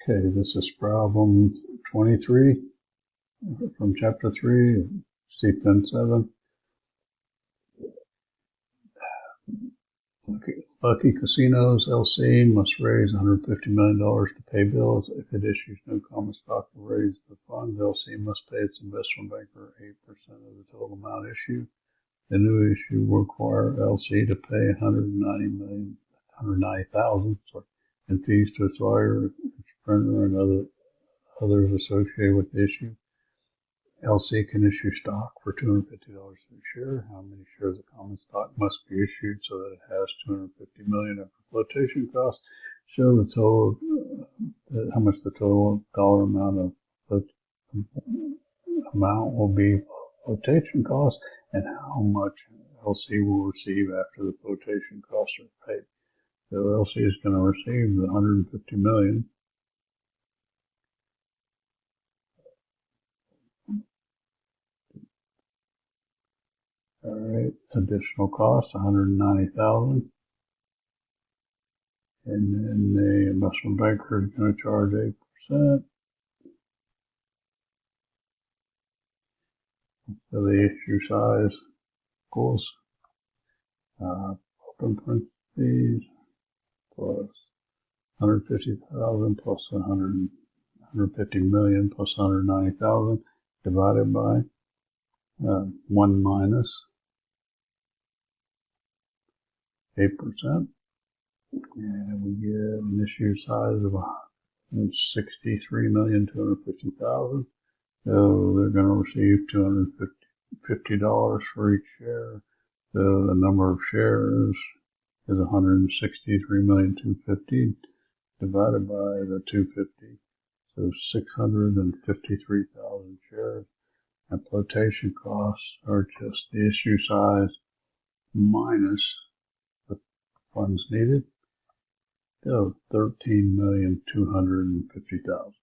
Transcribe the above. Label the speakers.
Speaker 1: Okay, this is problem 23 from chapter 3, CFIN7. Lucky Casinos LC must raise $150 million to pay bills. If it issues no common stock to raise the funds, LC must pay its investment banker 8% of the total amount issued. The new issue will require LC to pay $190,000 in fees to its lawyer, its printer, and others associated with the issue. LC can issue stock for $250 per share. How many shares of common stock must be issued so that it has $250 million after flotation costs? Show the total, how much the total dollar amount will be flotation costs, and how much LC will receive after the flotation costs are paid. So LC is going to receive the $150 million. All right, additional cost, $190,000. And then the investment banker is going to charge 8%. So the issue size equals open parentheses plus 150,000 plus 150 million plus 190,000 divided by 1 minus 8%, and we get an issue size of $63,250,000. So they're going to receive $250 for each share. So the number of shares is 163,250,000 divided by the 250. So 653,000 shares. And flotation costs are just the issue size minus the funds needed. So $13,250,000.